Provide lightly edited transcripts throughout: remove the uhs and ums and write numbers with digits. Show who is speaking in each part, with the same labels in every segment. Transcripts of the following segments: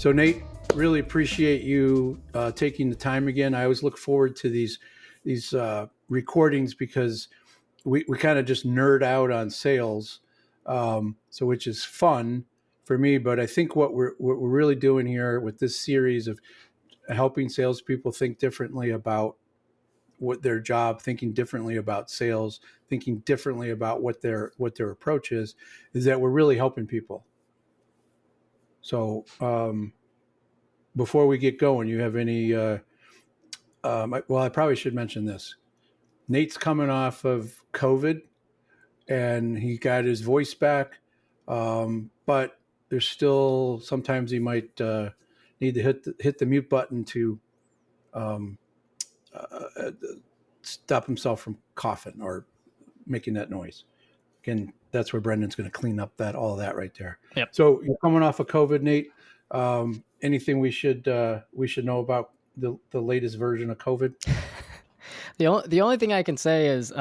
Speaker 1: So Nate, really appreciate you taking the time again. I always look forward to these recordings because we kind of just nerd out on sales, so which is fun for me. But I think what we're really doing here with this series of helping salespeople think differently about what their job, thinking differently about sales, thinking differently about what their approach is that we're really helping people. So before we get going, you have any? Well, I probably should mention this. Nate's coming off of COVID, and he got his voice back, but there's still sometimes he might need to hit the mute button to um, uh, stop himself from coughing or making that noise. Again, that's where Brendan's going to clean up all that right there.
Speaker 2: Yep.
Speaker 1: So you're coming off of COVID, Nate. Anything we should know about the latest version of COVID?
Speaker 2: The only thing I can say is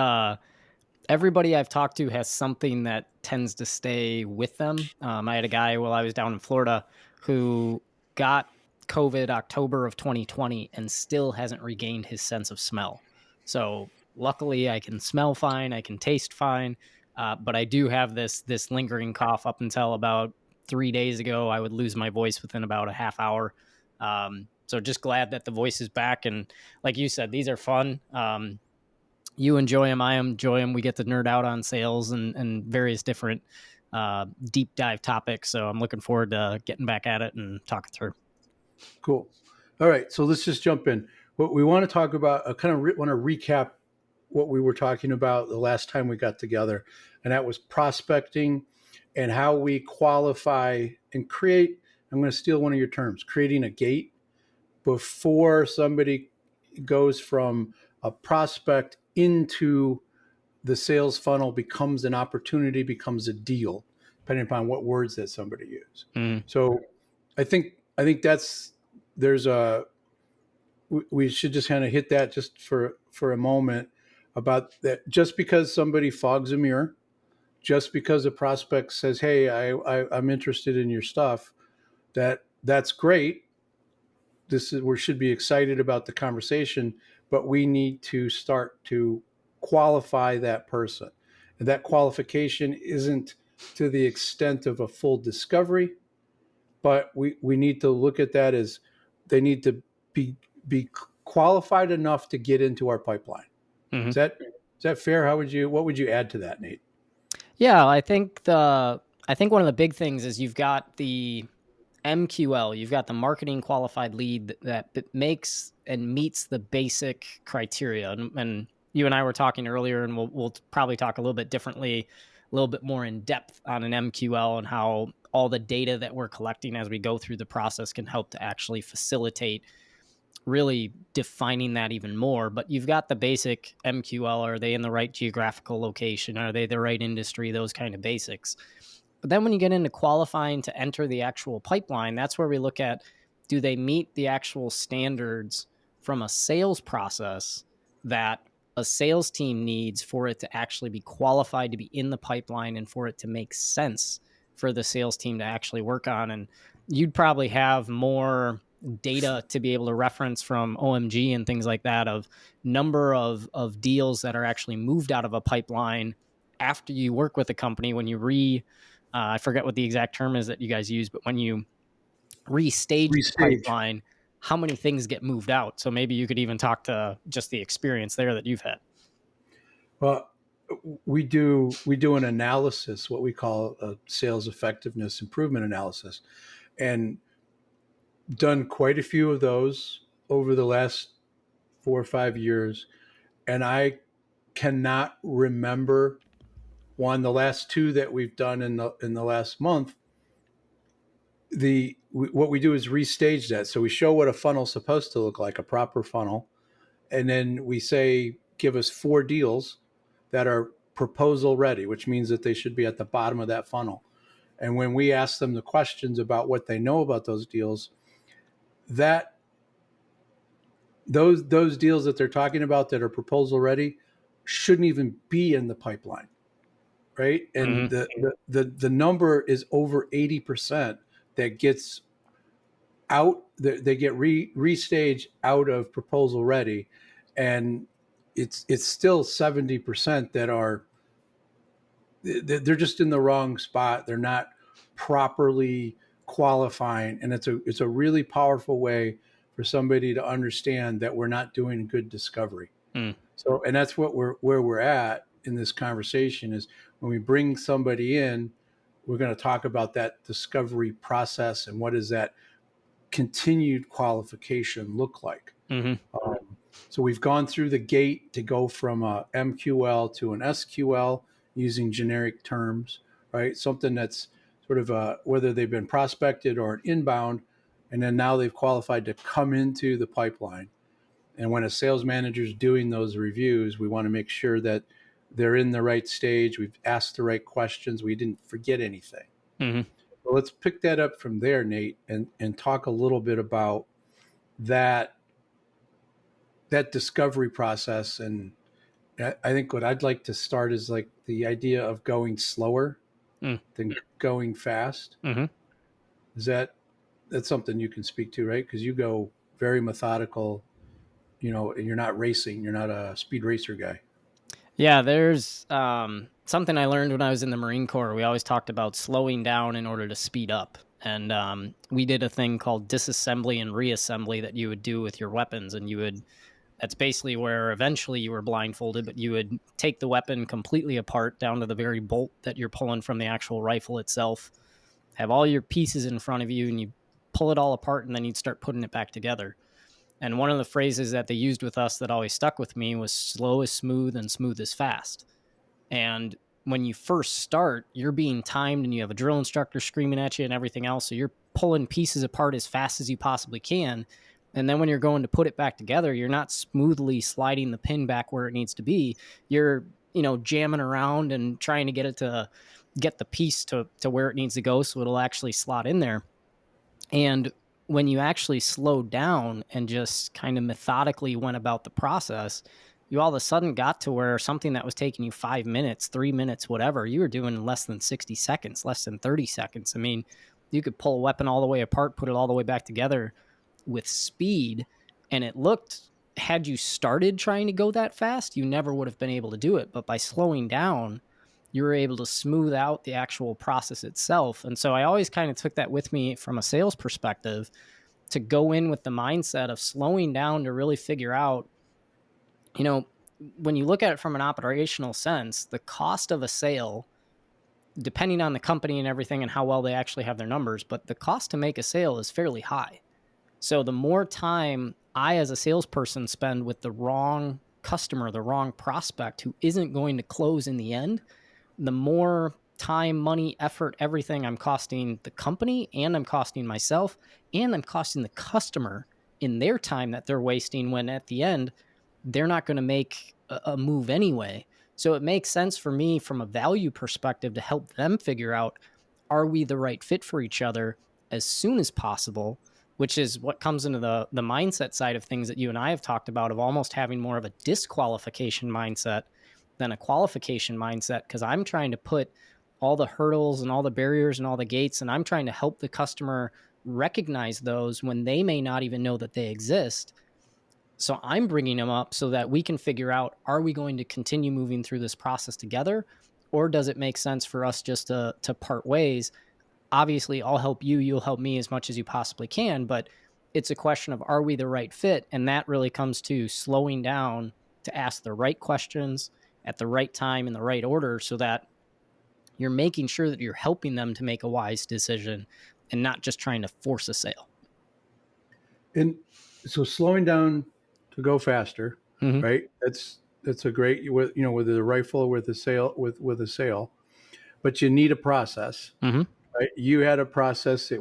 Speaker 2: everybody I've talked to has something that tends to stay with them. I had a guy while I was down in Florida who got COVID October of 2020 and still hasn't regained his sense of smell. So luckily I can smell fine, I can taste fine, but I do have this lingering cough up until about 3 days ago. I would lose my voice within about a half hour. So just glad that the voice is back. And like you said, these are fun. You enjoy them, I enjoy them. We get to nerd out on sales and various different deep dive topics. So I'm looking forward to getting back at it and talking through.
Speaker 1: Cool. All right, so let's just jump in. What we want to talk about, I kind of want to recap what we were talking about the last time we got together, and that was prospecting and how we qualify and create. I'm going to steal one of your terms, creating a gate before somebody goes from a prospect into the sales funnel, becomes an opportunity, becomes a deal, depending upon what words that somebody uses. So I think we should just kind of hit that just for a moment about that. Just because somebody fogs a mirror, just because a prospect says, hey, I'm interested in your stuff, that's great. We should be excited about the conversation, but we need to start to qualify that person. And that qualification isn't to the extent of a full discovery, but we need to look at that as they need to be qualified enough to get into our pipeline. Mm-hmm. Is that fair? What would you add to that, Nate?
Speaker 2: Yeah, I think one of the big things is you've got the MQL, you've got the marketing qualified lead that makes and meets the basic criteria. And you and I were talking earlier, and we'll probably talk a little bit differently, a little bit more in depth on an MQL and how all the data that we're collecting as we go through the process can help to actually facilitate really defining that even more. But you've got the basic MQL. Are they in the right geographical location? Are they the right industry? Those kind of basics. But then when you get into qualifying to enter the actual pipeline, that's where we look at, do they meet the actual standards from a sales process that a sales team needs for it to actually be qualified to be in the pipeline and for it to make sense for the sales team to actually work on. And you'd probably have more data to be able to reference from OMG and things like that of number of deals that are actually moved out of a pipeline after you work with a company. When you I forget what the exact term is that you guys use, but when you restage the pipeline, how many things get moved out? So maybe you could even talk to just the experience there that you've had.
Speaker 1: Well, we do an analysis, what we call a sales effectiveness improvement analysis, and done quite a few of those over the last 4 or 5 years. And I cannot remember the last two that we've done in the last month. What we do is restage that. So we show what a funnel is supposed to look like, a proper funnel. And then we say, give us 4 deals that are proposal ready, which means that they should be at the bottom of that funnel. And when we ask them the questions about what they know about those deals, those deals that they're talking about that are proposal ready shouldn't even be in the pipeline, right? And the number is over 80% that gets out, they get restaged out of proposal ready, and it's still 70% that are, they're just in the wrong spot. They're not properly qualifying, and it's a really powerful way for somebody to understand that we're not doing good discovery.
Speaker 2: Mm.
Speaker 1: So, and that's what where we're at in this conversation is when we bring somebody in, we're going to talk about that discovery process and what does that continued qualification look like.
Speaker 2: Mm-hmm.
Speaker 1: So we've gone through the gate to go from a MQL to an SQL using generic terms, right? Something that's sort of whether they've been prospected or an inbound, and then now they've qualified to come into the pipeline. And when a sales manager is doing those reviews, we want to make sure that they're in the right stage. We've asked the right questions. We didn't forget anything.
Speaker 2: Mm-hmm.
Speaker 1: So let's pick that up from there, Nate, and talk a little bit about that discovery process. And I think what I'd like to start is like the idea of going slower than going fast.
Speaker 2: Mm-hmm.
Speaker 1: Is that's something you can speak to, right? Because you go very methodical, and you're not racing. You're not a speed racer guy.
Speaker 2: Yeah, there's something I learned when I was in the Marine Corps. We always talked about slowing down in order to speed up. And we did a thing called disassembly and reassembly that you would do with your weapons. And that's basically where eventually you were blindfolded, but you would take the weapon completely apart down to the very bolt that you're pulling from the actual rifle itself, have all your pieces in front of you, and you pull it all apart, and then you'd start putting it back together. And one of the phrases that they used with us that always stuck with me was slow is smooth and smooth is fast. And when you first start, you're being timed and you have a drill instructor screaming at you and everything else. So you're pulling pieces apart as fast as you possibly can. And then when you're going to put it back together, you're not smoothly sliding the pin back where it needs to be. You're, jamming around and trying to get it to get the piece to where it needs to go so it'll actually slot in there. And when you actually slowed down and just kind of methodically went about the process, you all of a sudden got to where something that was taking you 5 minutes, 3 minutes, whatever, you were doing in less than 60 seconds, less than 30 seconds. I mean, you could pull a weapon all the way apart, put it all the way back together with speed. And it looked, had you started trying to go that fast, you never would have been able to do it. But by slowing down, you were able to smooth out the actual process itself. And so I always kind of took that with me from a sales perspective to go in with the mindset of slowing down to really figure out, when you look at it from an operational sense, the cost of a sale, depending on the company and everything and how well they actually have their numbers, but the cost to make a sale is fairly high. So the more time I as a salesperson spend with the wrong customer, the wrong prospect who isn't going to close in the end, the more time, money, effort, everything I'm costing the company, and I'm costing myself, and I'm costing the customer in their time that they're wasting, when at the end, they're not going to make a move anyway. So it makes sense for me from a value perspective to help them figure out, are we the right fit for each other as soon as possible, which is what comes into the mindset side of things that you and I have talked about, of almost having more of a disqualification mindset than a qualification mindset, because I'm trying to put all the hurdles and all the barriers and all the gates, and I'm trying to help the customer recognize those when they may not even know that they exist. So I'm bringing them up so that we can figure out, are we going to continue moving through this process together, or does it make sense for us just to part ways? Obviously, I'll help you, you'll help me as much as you possibly can, but it's a question of, are we the right fit? And that really comes to slowing down to ask the right questions at the right time in the right order, so that you're making sure that you're helping them to make a wise decision and not just trying to force a sale.
Speaker 1: And so slowing down to go faster,
Speaker 2: Mm-hmm.
Speaker 1: right? That's a great, with the rifle or with a sale, but you need a process,
Speaker 2: Mm-hmm.
Speaker 1: right? You had a process that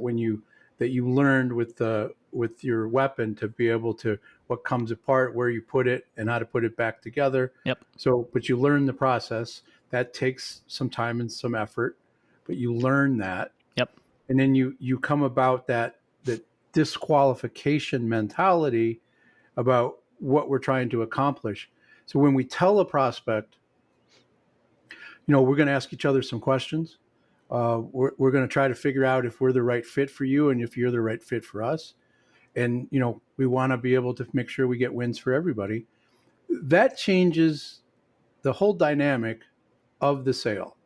Speaker 1: you learned with your weapon to be able to, what comes apart, where you put it, and how to put it back together.
Speaker 2: Yep.
Speaker 1: So, but you learn the process. That takes some time and some effort, but you learn that.
Speaker 2: Yep.
Speaker 1: And then you come about that disqualification mentality about what we're trying to accomplish. So when we tell a prospect, we're going to ask each other some questions. We're going to try to figure out if we're the right fit for you and if you're the right fit for us. And, we want to be able to make sure we get wins for everybody. That changes the whole dynamic of the sale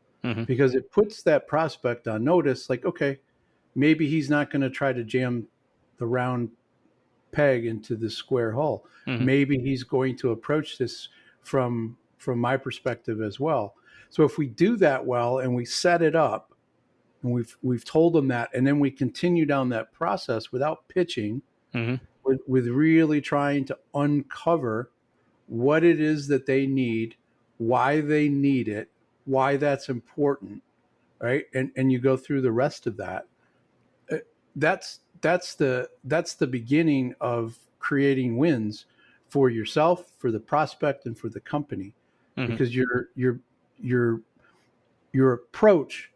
Speaker 1: because it puts that prospect on notice. Like, okay, maybe he's not going to try to jam the round peg into the square hole. Maybe he's going to approach this from my perspective as well. So if we do that well and we set it up and we've told them that, and then we continue down that process without pitching, with really trying to uncover what it is that they need, why they need it, why that's important, right? And you go through the rest of that. That's the beginning of creating wins for yourself, for the prospect, and for the company, because your approach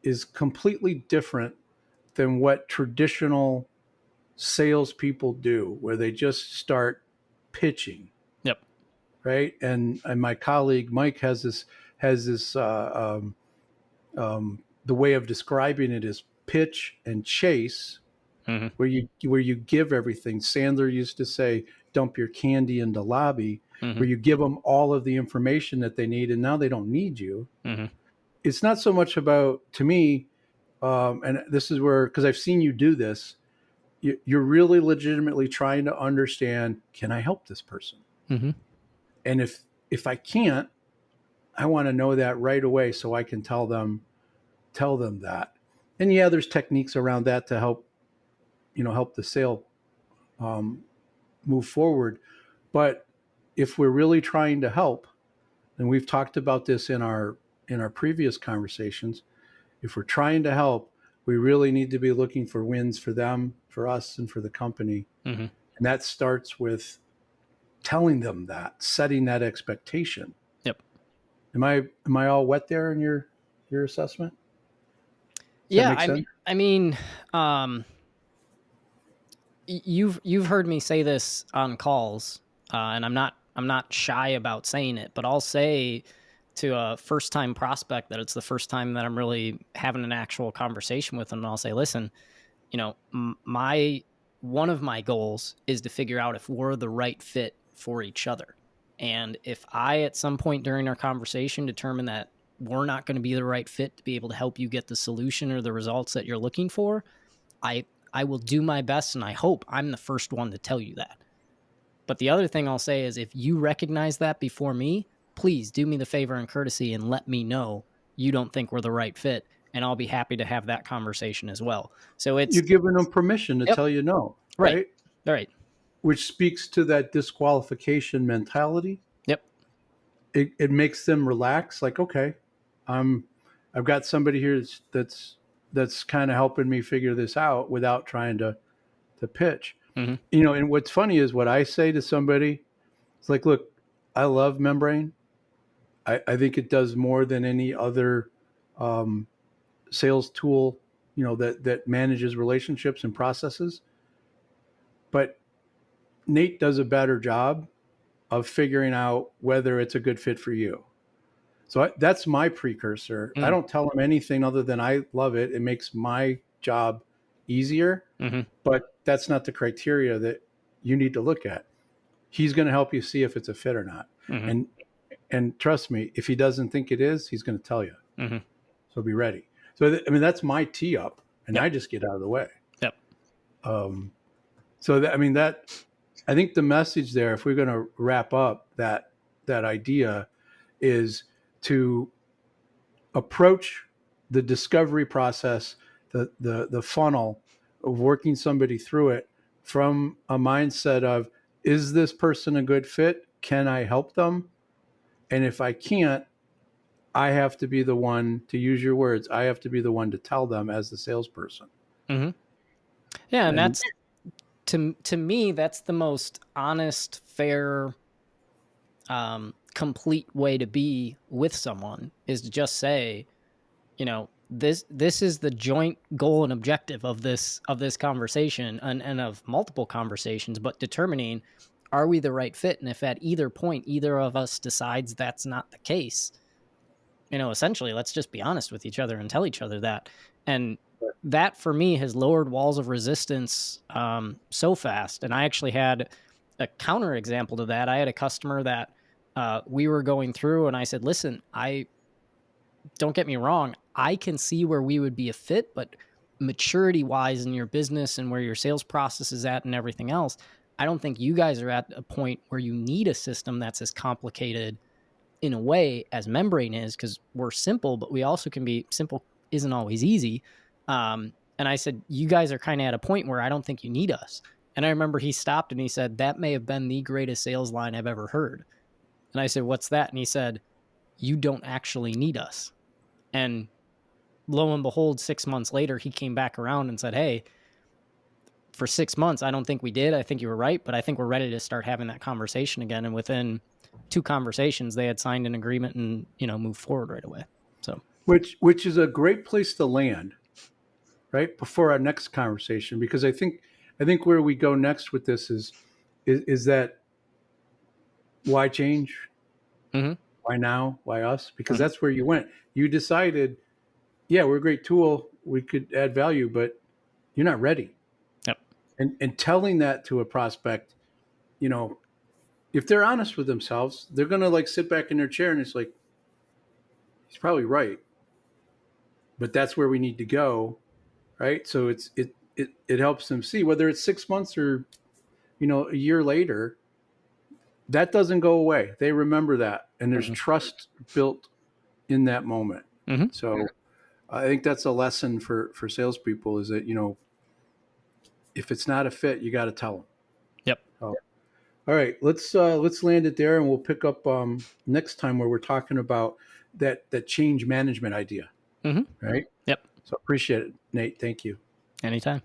Speaker 1: is completely different than what traditional salespeople do, where they just start pitching.
Speaker 2: Yep.
Speaker 1: Right. And my colleague Mike has this the way of describing it is pitch and chase, where you give everything. Sandler used to say, "Dump your candy in the lobby," where you give them all of the information that they need, and now they don't need you. It's not so much about, to me, and this is where, because I've seen you do this, you're really legitimately trying to understand, can I help this person? And if I can't, I want to know that right away so I can tell them that. And yeah, there's techniques around that to help the sale move forward. But if we're really trying to help, and we've talked about this in our previous conversations, if we're trying to help, we really need to be looking for wins for them, for us, and for the company. And that starts with telling them that, setting that expectation.
Speaker 2: Yep.
Speaker 1: Am I all wet there in your assessment?
Speaker 2: Yeah, I mean, you've heard me say this on calls, and I'm not shy about saying it, but I'll say to a first time prospect that it's the first time that I'm really having an actual conversation with them, and I'll say, listen, one of my goals is to figure out if we're the right fit for each other. And if I, at some point during our conversation, determine that we're not going to be the right fit to be able to help you get the solution or the results that you're looking for, I will do my best, and I hope I'm the first one to tell you that. But the other thing I'll say is, if you recognize that before me, please do me the favor and courtesy and let me know you don't think we're the right fit, and I'll be happy to have that conversation as well. So
Speaker 1: you're giving them permission to tell you no, right?
Speaker 2: Right.
Speaker 1: Which speaks to that disqualification mentality.
Speaker 2: Yep.
Speaker 1: It makes them relax. Like, okay, I've got somebody here that's kind of helping me figure this out without trying to pitch. And what's funny is what I say to somebody. It's like, look, I love Membrane. I think it does more than any other sales tool, that manages relationships and processes. But Nate does a better job of figuring out whether it's a good fit for you. So that's my precursor. I don't tell him anything other than I love it. It makes my job easier, but that's not the criteria that you need to look at. He's going to help you see if it's a fit or not. And trust me, if he doesn't think it is, he's going to tell you. So be ready. So, that's my tee up, and I just get out of the way.
Speaker 2: Yep.
Speaker 1: I think the message there, if we're going to wrap up that idea, is to approach the discovery process, the funnel of working somebody through it from a mindset of, is this person a good fit? Can I help them? And if I can't, I have to be the one, to use your words, I have to be the one to tell them as the salesperson.
Speaker 2: Yeah, and that's, to me, that's the most honest, fair, complete way to be with someone, is to just say, this is the joint goal and objective of this conversation and of multiple conversations, but determining, are we the right fit? And if at either point either of us decides that's not the case, essentially, let's just be honest with each other and tell each other that. And that for me has lowered walls of resistance so fast. And I actually had a counter example to that. I had a customer that we were going through, and I said, listen, I don't get me wrong, I can see where we would be a fit, but maturity wise in your business and where your sales process is at and everything else, I don't think you guys are at a point where you need a system that's as complicated in a way as Membrane is, because we're simple, but we also can be simple, isn't always easy. And I said, you guys are kind of at a point where I don't think you need us. And I remember he stopped and he said, that may have been the greatest sales line I've ever heard. And I said, what's that? And he said, you don't actually need us. And lo and behold, 6 months later, he came back around and said, hey, for 6 months, I don't think we did. I think you were right, but I think we're ready to start having that conversation again. And within 2 conversations, they had signed an agreement and, moved forward right away. So,
Speaker 1: which is a great place to land, right before our next conversation, because I think where we go next with this is that why change?
Speaker 2: mm-hmm.
Speaker 1: Why now? Why us? Because
Speaker 2: Mm-hmm.
Speaker 1: that's where you went. You decided, yeah, we're a great tool. We could add value, but you're not ready.
Speaker 2: Yep.
Speaker 1: And telling that to a prospect, if they're honest with themselves, they're going to like sit back in their chair and it's like, he's probably right, but that's where we need to go. Right. So it helps them see whether it's 6 months or, a year later, that doesn't go away. They remember that. And there's
Speaker 2: Mm-hmm.
Speaker 1: trust built in that moment.
Speaker 2: Mm-hmm.
Speaker 1: So I think that's a lesson for salespeople is that, if it's not a fit, you got to tell them.
Speaker 2: Yep.
Speaker 1: Oh. All right, let's land it there, and we'll pick up next time where we're talking about that change management idea.
Speaker 2: Mm-hmm.
Speaker 1: Right.
Speaker 2: Yep.
Speaker 1: So appreciate it, Nate. Thank you.
Speaker 2: Anytime.